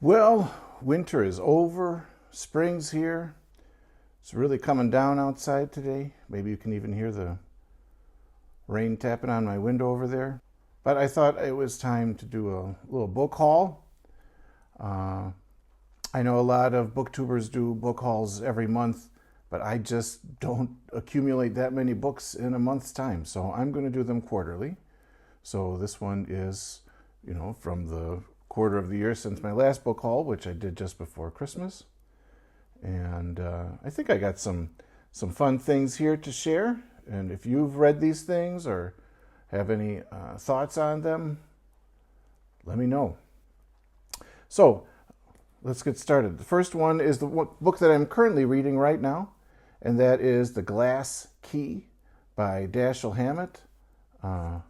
Well, winter is over, spring's here. It's really coming down outside today. Maybe you can even hear the rain tapping on my window over there. But I thought it was time to do a little book haul. Uh, I know a lot of booktubers do book hauls every month, but I just don't accumulate that many books in a month's time. So I'm going to do them quarterly. So this one is, from the quarter of the year since my last book haul, which I did just before Christmas. And I think I got some fun things here to share. And if you've read these things or have any thoughts on them, let me know. So let's get started. The first one is the book that I'm currently reading right now, and that is The Glass Key by Dashiell Hammett. I'm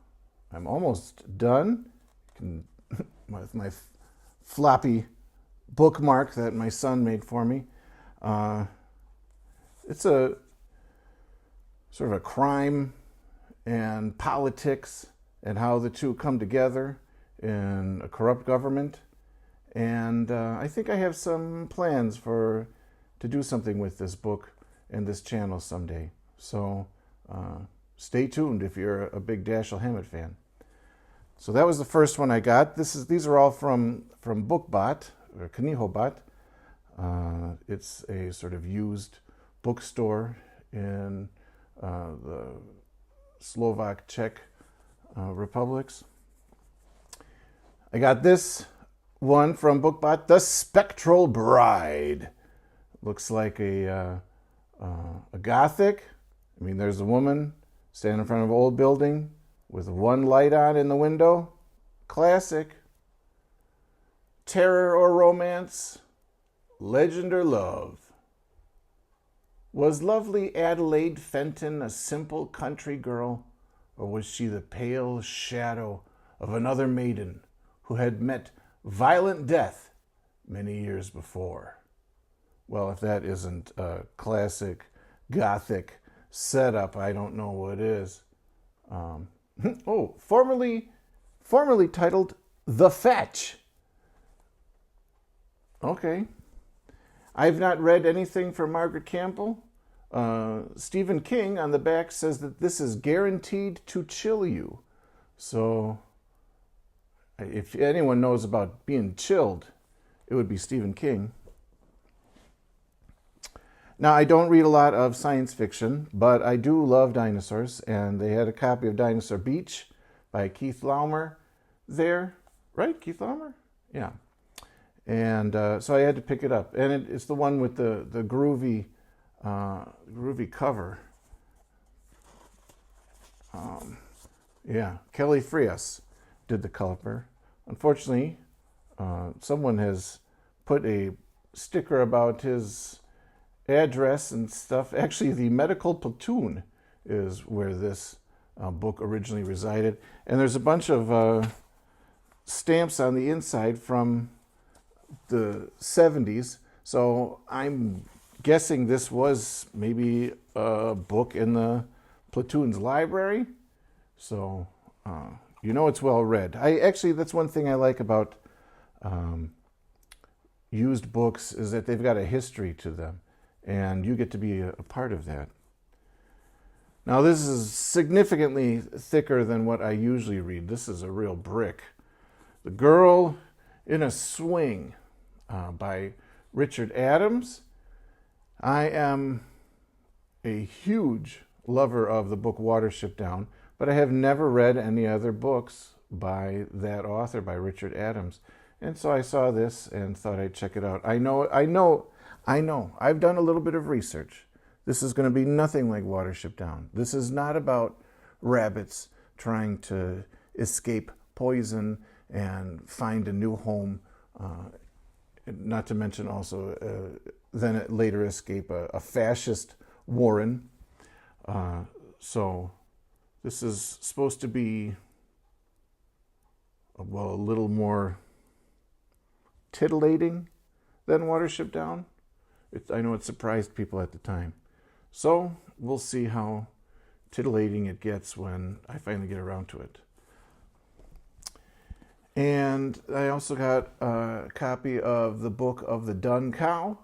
almost done with my floppy bookmark that my son made for me. It's a sort of a crime and politics and how the two come together in a corrupt government. And I think I have some plans to do something with this book and this channel someday. So stay tuned if you're a big Dashiell Hammett fan. So that was the first one I got. These are all from BookBot or KniHoBot. It's a sort of used bookstore in the Slovak Czech republics. I got this one from BookBot, The Spectral Bride. Looks like a Gothic. I mean, there's a woman standing in front of an old building with one light on in the window. Classic. Terror or romance? Legend or love? Was lovely Adelaide Fenton a simple country girl, or was she the pale shadow of another maiden who had met violent death many years before? Well, if that isn't a classic Gothic setup, I don't know what is. Formerly titled The Fetch. Okay. I've not read anything from Margaret Campbell. Stephen King on the back says that this is guaranteed to chill you. So if anyone knows about being chilled, it would be Stephen King. Now, I don't read a lot of science fiction, but I do love dinosaurs, and they had a copy of Dinosaur Beach by Keith Laumer there. Right? Keith Laumer? Yeah. And so I had to pick it up. And it's the one with the groovy cover. Kelly Frias did the cover. Unfortunately, someone has put a sticker about his address and stuff. Actually, the medical platoon is where this book originally resided. And there's a bunch of stamps on the inside from the 70s. So I'm guessing this was maybe a book in the platoon's library. So, it's well read. That's one thing I like about used books is that they've got a history to them. And you get to be a part of that. Now, this is significantly thicker than what I usually read. This is a real brick. The Girl in a Swing by Richard Adams. I am a huge lover of the book Watership Down, but I have never read any other books by that author, by Richard Adams. And so I saw this and thought I'd check it out. I know. I've done a little bit of research. This is going to be nothing like Watership Down. This is not about rabbits trying to escape poison and find a new home, not to mention also then later escape a fascist warren. So this is supposed to be, a little more titillating than Watership Down. I know it surprised people at the time. So we'll see how titillating it gets when I finally get around to it. And I also got a copy of The Book of the Dun Cow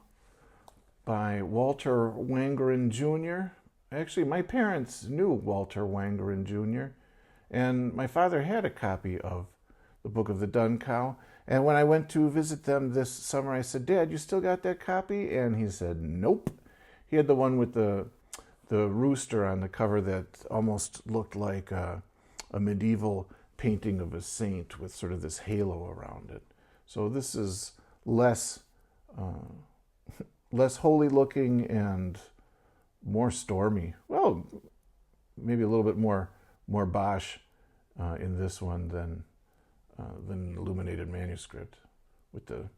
by Walter Wangerin Jr. Actually, my parents knew Walter Wangerin Jr., and my father had a copy of The Book of the Dun Cow. And when I went to visit them this summer, I said, "Dad, you still got that copy?" And he said, "Nope." He had the one with the rooster on the cover that almost looked like a medieval painting of a saint with sort of this halo around it. So this is less holy looking and more stormy. Well, maybe a little bit more Bosch in this one than illuminated manuscript, with the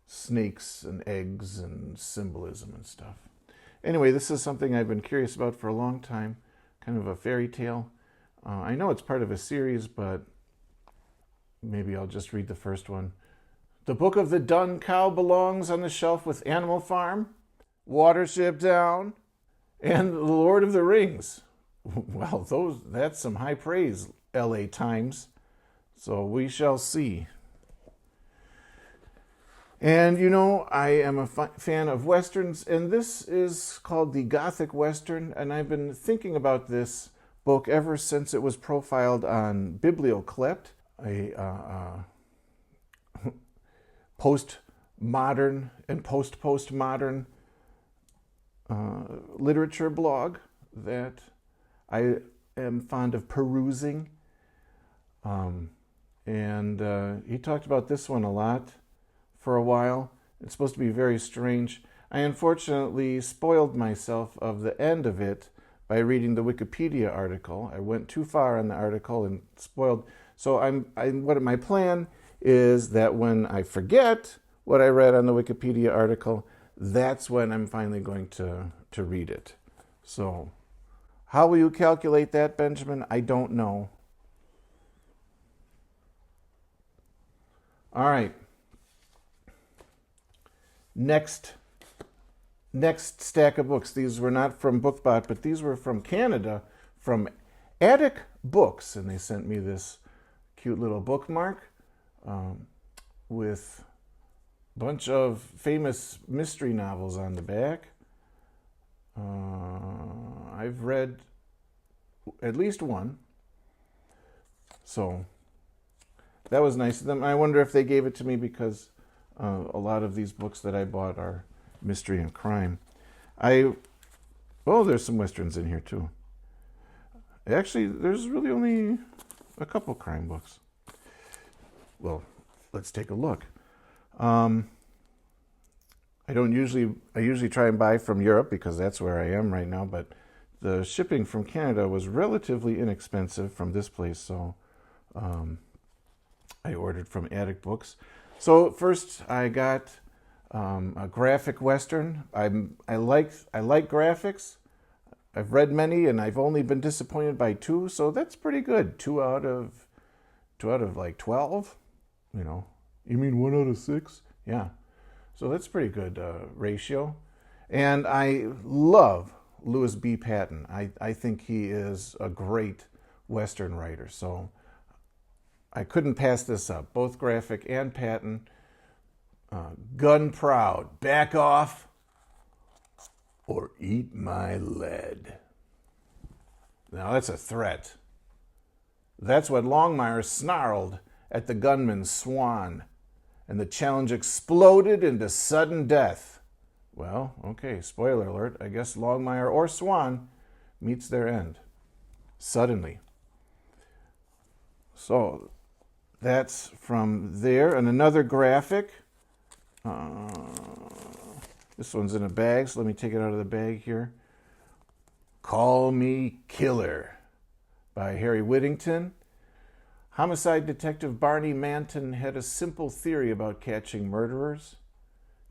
snakes and eggs and symbolism and stuff. Anyway, this is something I've been curious about for a long time, kind of a fairy tale. I know it's part of a series, but maybe I'll just read the first one. The Book of the Dun Cow belongs on the shelf with Animal Farm, Watership Down, and The Lord of the Rings. Well, that's some high praise, LA Times. So we shall see. And you know, I am a fan of Westerns, and this is called the Gothic Western, and I've been thinking about this book ever since it was profiled on Biblioclept, a post-modern and post-postmodern literature blog that I am fond of perusing. And he talked about this one a lot for a while. It's supposed to be very strange. I unfortunately spoiled myself of the end of it by reading the Wikipedia article. I went too far on the article and spoiled. So what my plan is that when I forget what I read on the Wikipedia article, that's when I'm finally going to read it. So how will you calculate that, Benjamin? I don't know. All right. Next stack of books. These were not from BookBot, but these were from Canada, from Attic Books, and they sent me this cute little bookmark with a bunch of famous mystery novels on the back. I've read at least one, so that was nice of them. I wonder if they gave it to me because a lot of these books that I bought are mystery and crime. There's some Westerns in here too. Actually, there's really only a couple crime books. Well, let's take a look. I usually try and buy from Europe because that's where I am right now, but the shipping from Canada was relatively inexpensive from this place, so I ordered from Attic Books. So first I got a graphic Western. I like graphics. I've read many and I've only been disappointed by 2, so that's pretty good. 2 out of like 12, you know. You mean 1 out of 6? Yeah. So that's pretty good ratio. And I love Louis B. Patton. I think he is a great Western writer. So I couldn't pass this up. Both graphic and Patton. Gun proud. Back off or eat my lead. Now that's a threat. That's what Longmire snarled at the gunman's Swan, and the challenge exploded into sudden death. Well, okay, spoiler alert. I guess Longmire or Swan meets their end suddenly. So that's from there. And another graphic. This one's in a bag, so let me take it out of the bag here. Call Me Killer by Harry Whittington. Homicide detective Barney Manton had a simple theory about catching murderers.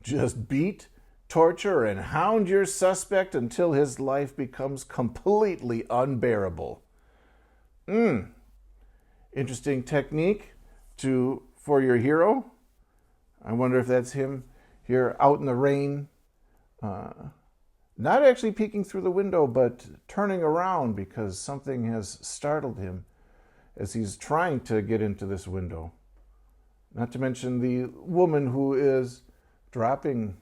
Just beat, torture, and hound your suspect until his life becomes completely unbearable. Interesting technique for your hero. I wonder if that's him here out in the rain. Not actually peeking through the window, but turning around because something has startled him as he's trying to get into this window. Not to mention the woman who is dropping,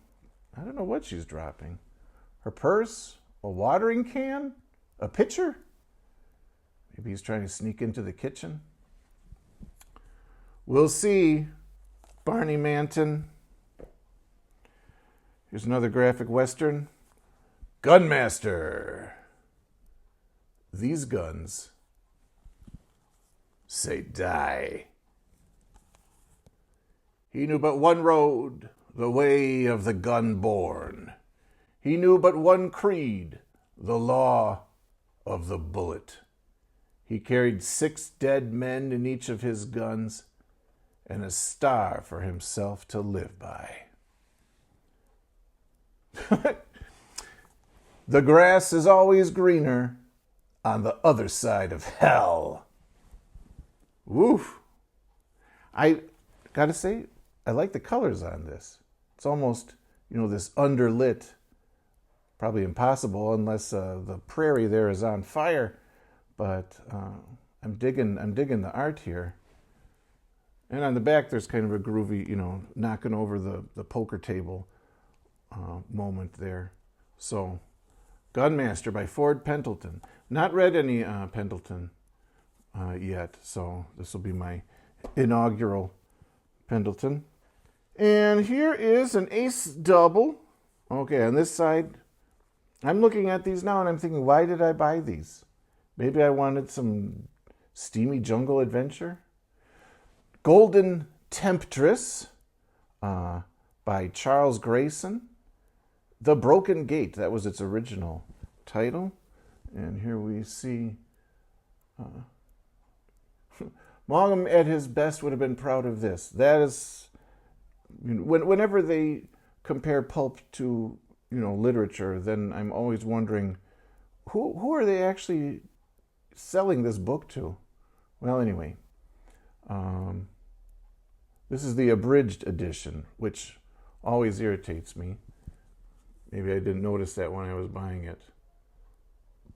I don't know what she's dropping. Her purse, a watering can, a pitcher. Maybe he's trying to sneak into the kitchen. We'll see. Barney Manton. Here's another graphic western. Gunmaster. These guns say die. He knew but one road, the way of the gun-born. He knew but one creed, the law of the bullet. He carried 6 dead men in each of his guns and a star for himself to live by. The grass is always greener on the other side of hell. Woof. I gotta say, I like the colors on this. It's almost, this underlit, probably impossible unless the prairie there is on fire. But I'm digging the art here. And on the back, there's kind of a groovy, knocking over the poker table moment there. So, Gunmaster by Ford Pendleton. Not read any Pendleton yet, so this will be my inaugural Pendleton. And here is an ace double. Okay, on this side, I'm looking at these now and I'm thinking, why did I buy these? Maybe I wanted some steamy jungle adventure. Golden Temptress by Charles Grayson. The Broken Gate, that was its original title. And here we see Maugham at his best would have been proud of this. That is, whenever they compare pulp to, literature, then I'm always wondering, who are they actually selling this book to? Well, anyway, this is the abridged edition, which always irritates me. Maybe I didn't notice that when I was buying it.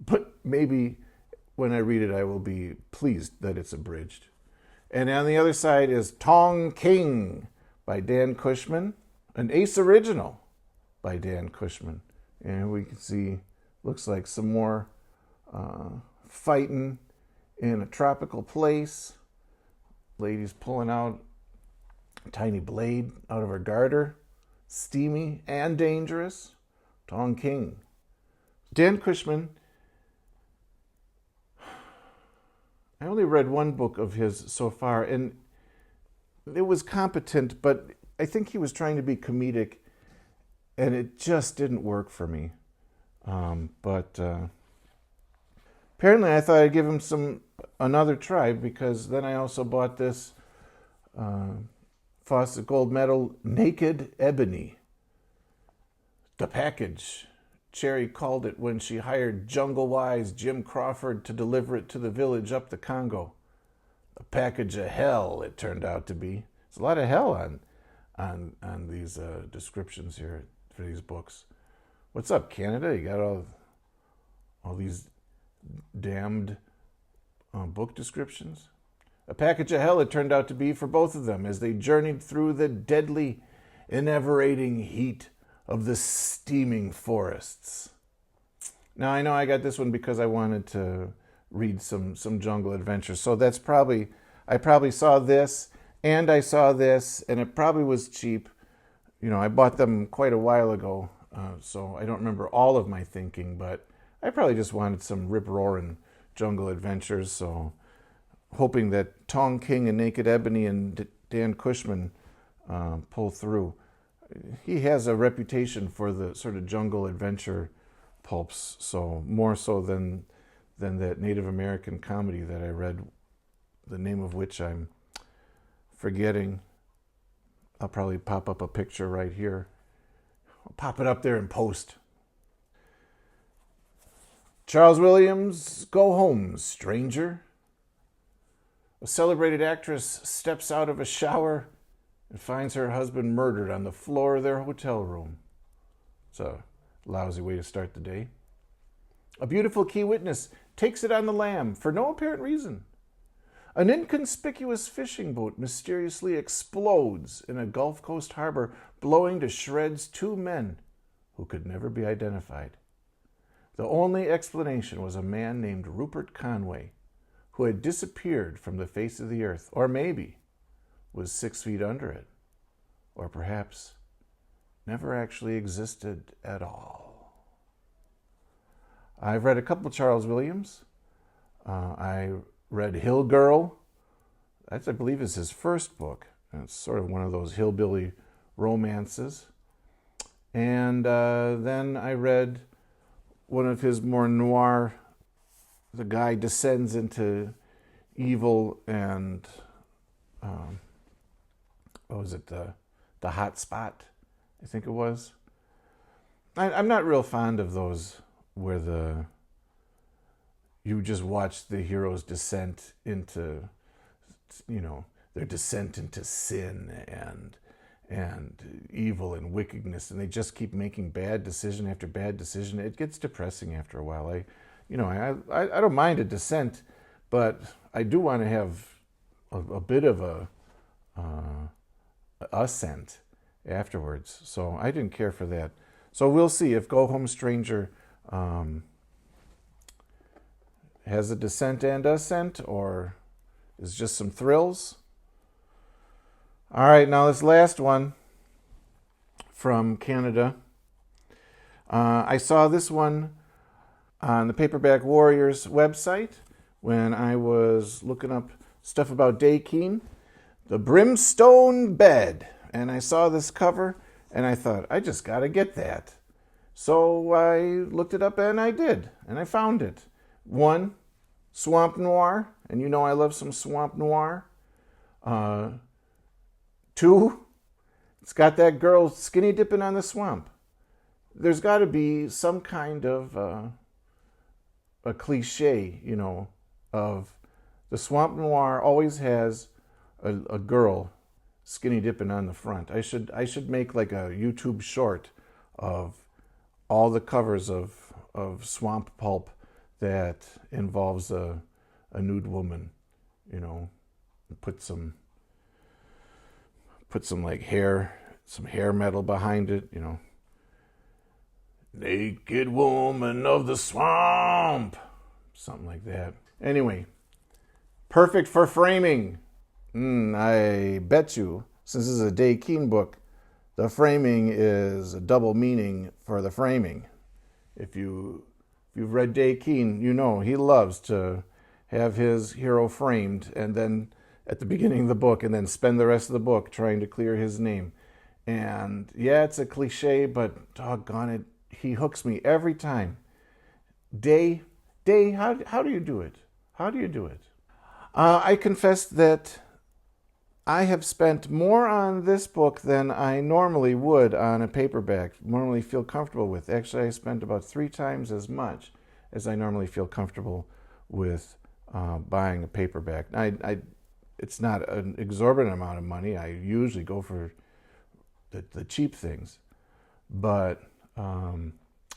But maybe when I read it, I will be pleased that it's abridged. And on the other side is Tong King by Dan Cushman, an Ace original by Dan Cushman. And we can see, looks like some more fighting in a tropical place. Lady's pulling out a tiny blade out of her garter. Steamy and dangerous. Tong King. Dan Cushman, I only read one book of his so far, and it was competent, but I think he was trying to be comedic, and it just didn't work for me. But apparently I thought I'd give him another try, because then I also bought this Fawcett Gold Medal Naked Ebony. The package. Cherry called it when she hired Jungle-wise Jim Crawford to deliver it to the village up the Congo. A package of hell, it turned out to be. There's a lot of hell on these descriptions here for these books. What's up, Canada? You got all these damned book descriptions? A package of hell it turned out to be for both of them as they journeyed through the deadly, enervating heat of the steaming forests. Now, I know I got this one because I wanted to read some jungle adventures. So that's I probably saw this, and I saw this, and it probably was cheap. I bought them quite a while ago, so I don't remember all of my thinking, but I probably just wanted some rip-roaring jungle adventures, so hoping that Tong King and Naked Ebony and Dan Cushman pull through. He has a reputation for the sort of jungle adventure pulps, so more so than that Native American comedy that I read, the name of which I'm forgetting. I'll probably pop up a picture right here. I'll pop it up there in post. Charles Williams, Go Home, Stranger. A celebrated actress steps out of a shower and finds her husband murdered on the floor of their hotel room. It's a lousy way to start the day. A beautiful key witness takes it on the lam for no apparent reason. An inconspicuous fishing boat mysteriously explodes in a Gulf Coast harbor, blowing to shreds 2 men who could never be identified. The only explanation was a man named Rupert Conway, who had disappeared from the face of the earth, or maybe was 6 feet under it, or perhaps never actually existed at all. I've read a couple of Charles Williams. I read Hill Girl. That, I believe, is his first book. And it's sort of one of those hillbilly romances. And then I read one of his more noir. The guy descends into evil and, what was it, the Hot Spot, I think it was. I'm not real fond of those where you just watch the hero's descent into, their descent into sin and evil and wickedness, and they just keep making bad decision after bad decision. It gets depressing after a while. I don't mind a descent, but I do want to have a bit of a ascent afterwards. So I didn't care for that. So we'll see if Go Home Stranger has a descent and ascent, or is just some thrills. All right, now this last one from Canada. I saw this one on the Paperback Warriors website when I was looking up stuff about Daykeen. The Brimstone Bed. And I saw this cover and I thought, I just got to get that. So I looked it up and I did. And I found it. 1, Swamp Noir. And you know I love some Swamp Noir. 2, it's got that girl skinny dipping on the swamp. There's got to be some kind of a cliche, of the Swamp Noir always has a girl skinny dipping on the front. I should make like a YouTube short of all the covers of swamp pulp that involves a nude woman, put some like some hair metal behind it, Naked woman of the swamp, something like that. Anyway, perfect for framing. I bet you, since this is a Daykeen book, the framing is a double meaning for the framing. If you've read Daykeen, he loves to have his hero framed and then at the beginning of the book and then spend the rest of the book trying to clear his name. And yeah, it's a cliche, but doggone it, he hooks me every time. Day, how do you do it? How do you do it? I confess that I have spent more on this book than I normally would on a paperback, normally feel comfortable with. Actually, I spent about 3 times as much as I normally feel comfortable with buying a paperback. It's not an exorbitant amount of money. I usually go for the cheap things. But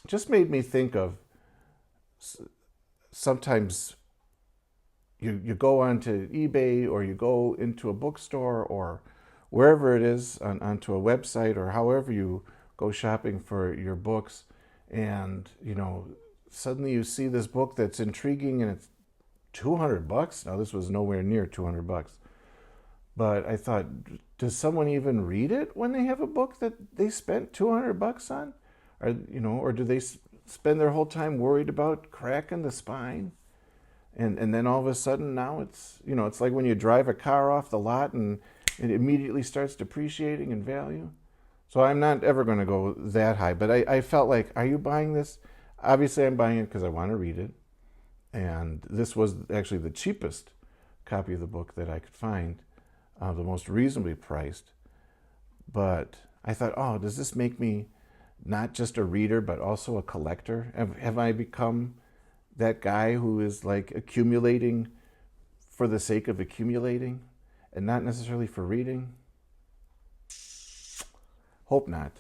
just made me think of sometimes you go onto eBay or you go into a bookstore or wherever it is onto a website or however you go shopping for your books, and suddenly you see this book that's intriguing and it's $200. Now this was nowhere near $200, but I thought, does someone even read it when they have a book that they spent $200 on, or do they spend their whole time worried about cracking the spine? And then all of a sudden now it's like when you drive a car off the lot and it immediately starts depreciating in value. So I'm not ever going to go that high, but I felt like, are you buying this? Obviously I'm buying it because I want to read it. And this was actually the cheapest copy of the book that I could find, the most reasonably priced. But I thought, oh, does this make me not just a reader, but also a collector? Have I become that guy who is like accumulating for the sake of accumulating and not necessarily for reading? Hope not.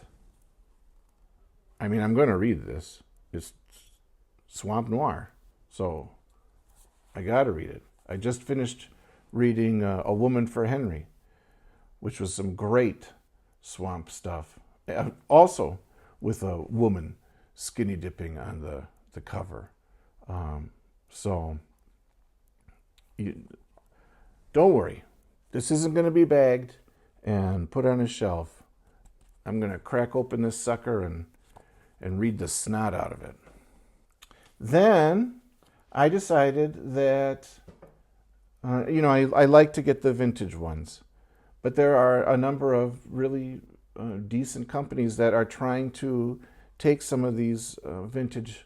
I mean, I'm going to read this. It's Swamp Noir, so I got to read it. I just finished reading A Woman for Henry, which was some great swamp stuff. Also with a woman skinny dipping on the cover. So don't worry. This isn't going to be bagged and put on a shelf. I'm going to crack open this sucker and read the snot out of it. Then I decided that, I like to get the vintage ones, but there are a number of really decent companies that are trying to take some of these vintage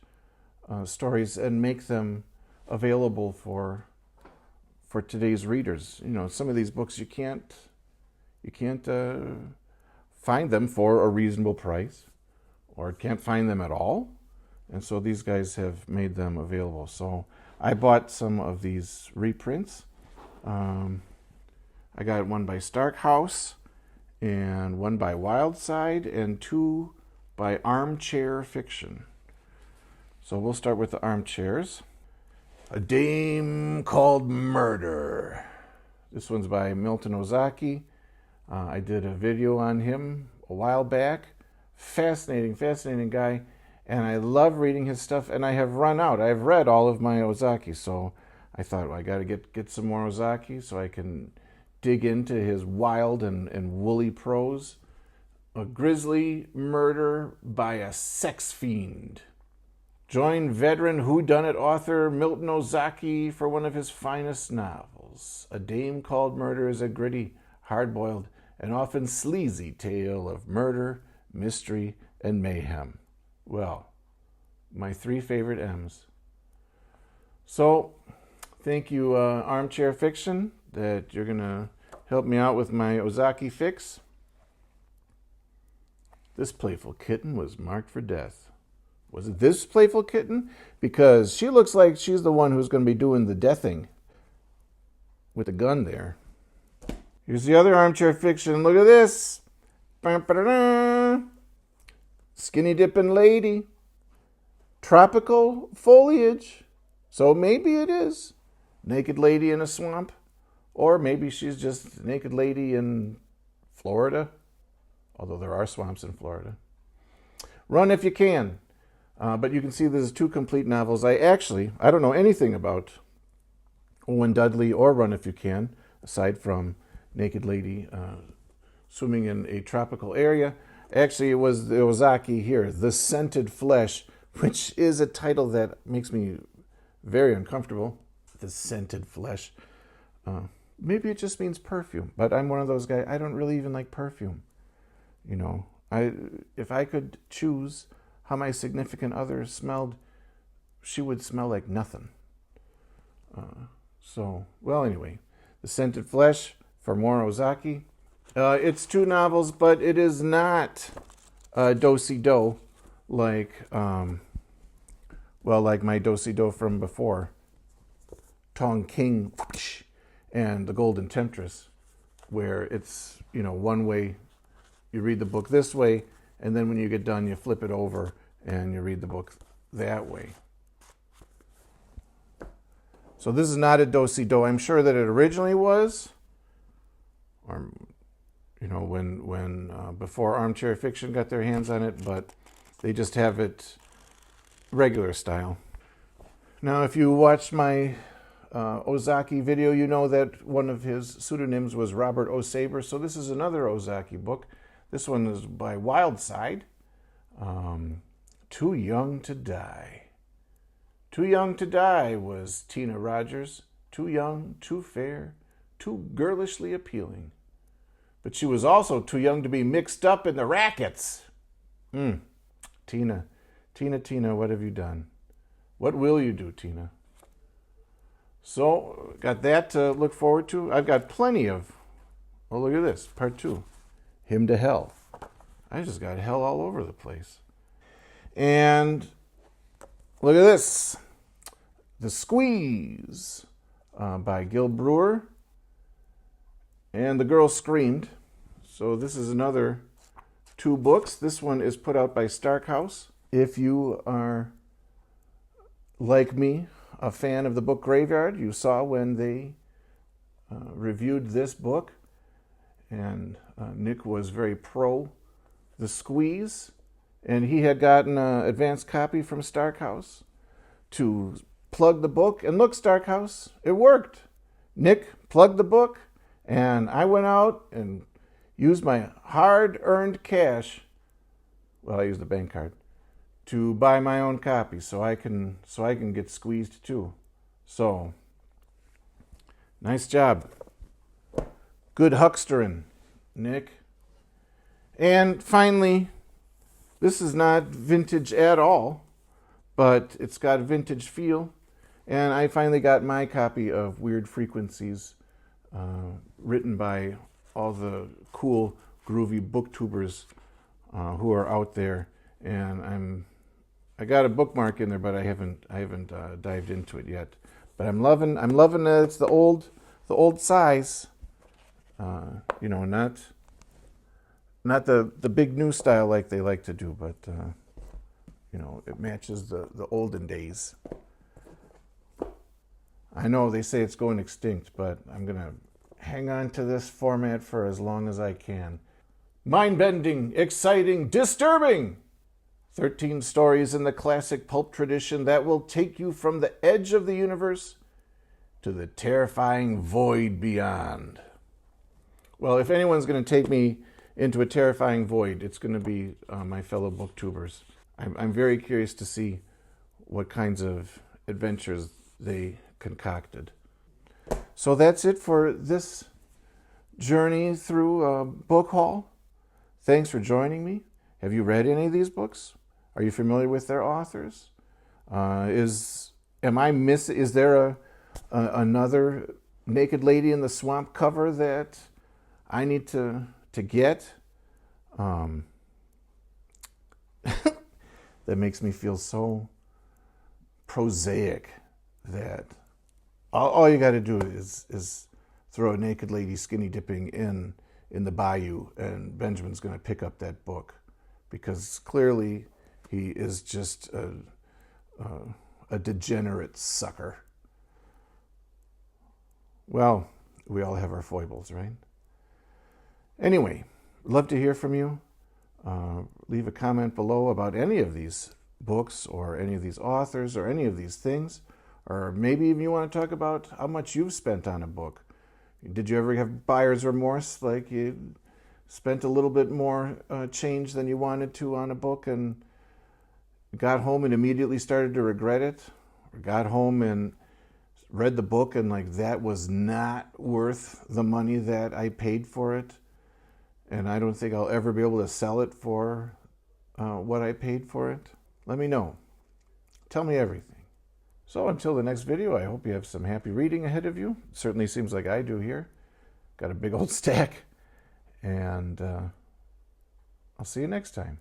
stories and make them available for today's readers. Some of these books you can't find them for a reasonable price, or can't find them at all, and so these guys have made them available. So I bought some of these reprints. I got one by Stark House, and one by Wildside, and two by Armchair Fiction. So we'll start with the armchairs. A Dame Called Murder. This one's by Milton Ozaki. I did a video on him a while back. Fascinating guy. And I love reading his stuff, and I have run out. I've read all of my Ozaki, so I thought, well, I got to get some more Ozaki so I can dig into his wild and woolly prose. A Grisly Murder by a Sex Fiend. Join veteran whodunit author Milton Ozaki for one of his finest novels. A Dame Called Murder is a gritty, hard-boiled, and often sleazy tale of murder, mystery, and mayhem. Well, my three favorite M's. So, thank you, Armchair Fiction, that you're going to help me out with my Ozaki fix. This playful kitten was marked for death. Was it this playful kitten? Because she looks like she's the one who's going to be doing the deathing with a gun there. Here's the other Armchair Fiction. Look at this. Skinny dipping lady. Tropical foliage. So maybe it is naked lady in a swamp. Or maybe she's just naked lady in Florida. Although there are swamps in Florida. Run if you can. But you can see there's two complete novels. I don't know anything about Owen Dudley or Run If You Can, aside from naked lady swimming in a tropical area. Actually, it was the Ozaki here, The Scented Flesh, which is a title that makes me very uncomfortable. The Scented Flesh. Maybe it just means perfume, but I'm one of those guys, I don't really even like perfume. If I could choose how my significant other smelled, she would smell like nothing. Anyway, The Scented Flesh for more Ozaki. It's two novels, but it is not do-si-do like my do-si-do from before, Tong King and The Golden Temptress, where it's, one way, you read the book this way, and then when you get done, you flip it over and you read the book that way. So this is not a do-si-do. I'm sure that it originally was, or when before Armchair Fiction got their hands on it, but they just have it regular style. Now, if you watched my Ozaki video, you know that one of his pseudonyms was Robert O. Saber. So this is another Ozaki book. This one is by Wildside. Too Young to Die. Too Young to Die was Tina Rogers. Too young, too fair, too girlishly appealing. But she was also too young to be mixed up in the rackets. Tina, what have you done? What will you do, Tina? So, got that to look forward to. I've got plenty of, look at this, part 2. Hymn to Hell. I just got hell all over the place. And look at this. The Squeeze by Gil Brewer. And The Girl Screamed. So this is another 2 books. This one is put out by Stark House. If you are, like me, a fan of the book Graveyard, you saw when they reviewed this book, and Nick was very pro the squeeze, and he had gotten an advanced copy from Starkhouse to plug the book. And look, Starkhouse, it worked. Nick plugged the book, and I went out and used my hard-earned cash, well, I used the bank card, to buy my own copy so I can get squeezed too. So, nice job. Good huckstering, Nick. And finally, this is not vintage at all, but it's got a vintage feel. And I finally got my copy of Weird Frequencies, written by all the cool, groovy booktubers who are out there. And I got a bookmark in there, but I haven't dived into it yet. But I'm loving that it's the old size. You know, not the big new style like they like to do, but you know, it matches the olden days. I know they say it's going extinct, but I'm gonna hang on to this format for as long as I can. Mind-bending, exciting, disturbing! 13 stories in the classic pulp tradition that will take you from the edge of the universe to the terrifying void beyond. Well, if anyone's going to take me into a terrifying void, it's going to be my fellow booktubers. I'm very curious to see what kinds of adventures they concocted. So that's it for this journey through a book haul. Thanks for joining me. Have you read any of these books? Are you familiar with their authors? Is there another naked lady in the swamp cover that I need to get? That makes me feel so prosaic that all you got to do is throw a naked lady skinny dipping in the bayou, and Benjamin's going to pick up that book, because clearly he is just a degenerate sucker. Well, we all have our foibles, right? Anyway, love to hear from you. Leave a comment below about any of these books or any of these authors or any of these things. Or maybe even you want to talk about how much you've spent on a book. Did you ever have buyer's remorse, like you spent a little bit more change than you wanted to on a book and got home and immediately started to regret it? Or got home and read the book and like, that was not worth the money that I paid for it, and I don't think I'll ever be able to sell it for what I paid for it? Let me know. Tell me everything. So until the next video, I hope you have some happy reading ahead of you. It certainly seems like I do here. Got a big old stack. And I'll see you next time.